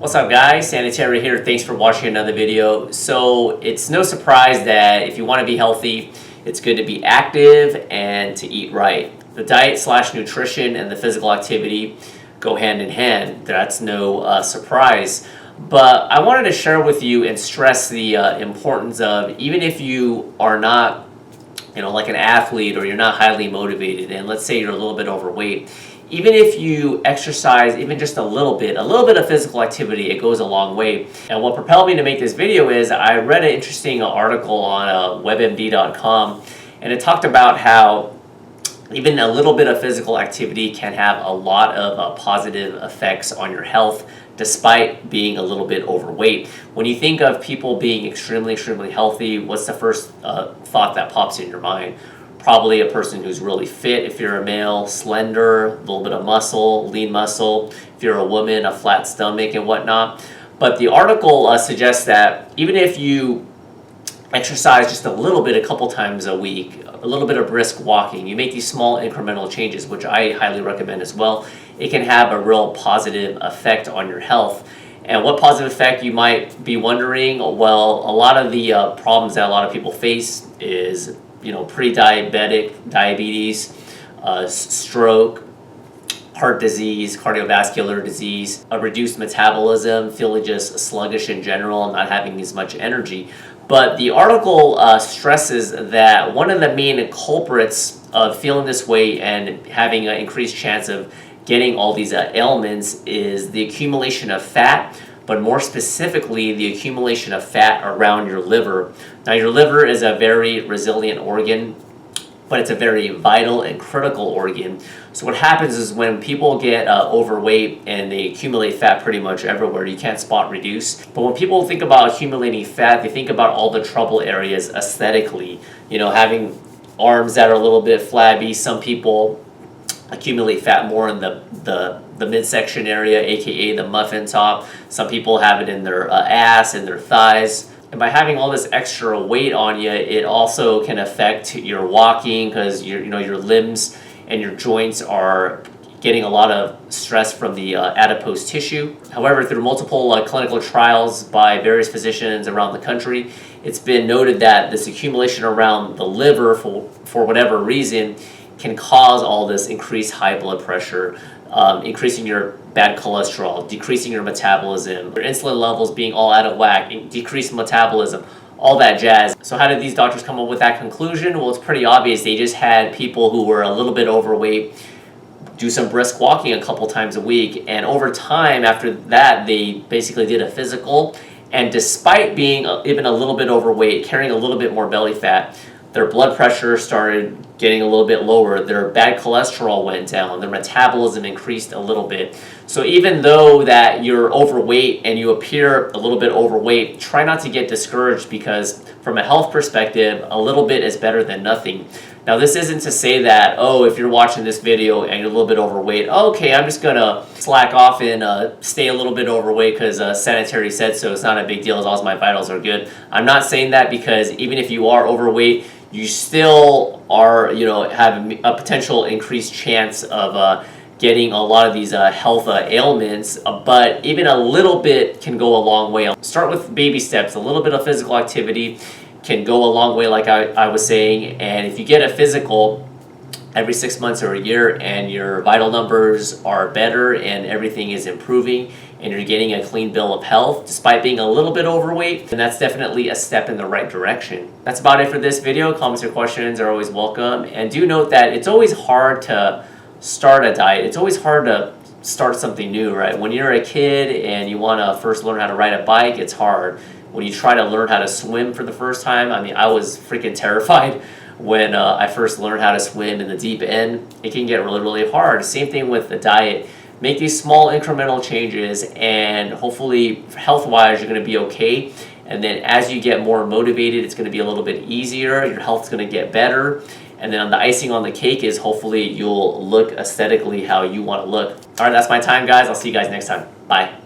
What's up guys, Sanitary here. Thanks for watching another video. So it's no surprise that if you want to be healthy, it's good to be active and to eat right. The diet / nutrition and the physical activity go hand in hand. That's no surprise. But I wanted to share with you and stress the importance of, even if you are not like an athlete or you're not highly motivated, and let's say you're a little bit overweight, even if you exercise even just a little bit of physical activity, it goes a long way. And what propelled me to make this video is I read an interesting article on webmd.com, and it talked about how even a little bit of physical activity can have a lot of positive effects on your health despite being a little bit overweight. When you think of people being extremely healthy, what's the first thought that pops in your mind? Probably a person who's really fit if you're a male, slender, a little bit of muscle, lean muscle. If you're a woman, a flat stomach and whatnot. But the article suggests that even if you exercise just a little bit, a couple times a week, a little bit of brisk walking, you make these small incremental changes, which I highly recommend as well, it can have a real positive effect on your health. And what positive effect, you might be wondering? Well, a lot of the problems that a lot of people face is pre-diabetic, diabetes, stroke, heart disease, cardiovascular disease, a reduced metabolism, feeling just sluggish in general, not having as much energy. But the article stresses that one of the main culprits of feeling this way and having an increased chance of getting all these ailments is the accumulation of fat, but more specifically the accumulation of fat around your liver. Now, your liver is a very resilient organ, but it's a very vital and critical organ. So what happens is when people get overweight and they accumulate fat pretty much everywhere, you can't spot reduce. But when people think about accumulating fat, they think about all the trouble areas aesthetically. Having arms that are a little bit flabby. Some people accumulate fat more in the midsection area, aka the muffin top. Some people have it in their ass and their thighs. And by having all this extra weight on you, it also can affect your walking, because your limbs and your joints are getting a lot of stress from the adipose tissue. However, through multiple clinical trials by various physicians around the country, it's been noted that this accumulation around the liver, for whatever reason, can cause all this increased high blood pressure, increasing your bad cholesterol, decreasing your metabolism, your insulin levels being all out of whack, decreased metabolism, all that jazz. So how did these doctors come up with that conclusion? Well, it's pretty obvious. They just had people who were a little bit overweight do some brisk walking a couple times a week, and over time after that they basically did a physical, and despite being even a little bit overweight, carrying a little bit more belly fat, their blood pressure started getting a little bit lower, their bad cholesterol went down, their metabolism increased a little bit. So even though that you're overweight and you appear a little bit overweight, try not to get discouraged, because from a health perspective, a little bit is better than nothing. Now, this isn't to say that, if you're watching this video and you're a little bit overweight, okay, I'm just gonna slack off and stay a little bit overweight because Sanitary said so, it's not a big deal as long as my vitals are good. I'm not saying that, because even if you are overweight, you still are, have a potential increased chance of getting a lot of these health ailments, but even a little bit can go a long way. Start with baby steps. A little bit of physical activity can go a long way, like I was saying. And if you get a physical every 6 months or a year and your vital numbers are better and everything is improving and you're getting a clean bill of health despite being a little bit overweight, then that's definitely a step in the right direction. That's about it for this video. Comments or questions are always welcome. And do note that it's always hard to start a diet. It's always hard to start something new, right? When you're a kid and you want to first learn how to ride a bike, it's hard. When you try to learn how to swim for the first time, I was freaking terrified when I first learned how to swim in the deep end. It can get really hard. Same thing with the diet. Make these small incremental changes, and hopefully health-wise you're going to be okay. And then as you get more motivated, it's going to be a little bit easier. Your health's going to get better. And then the icing on the cake is hopefully you'll look aesthetically how you want to look. All right, that's my time, guys. I'll see you guys next time. Bye.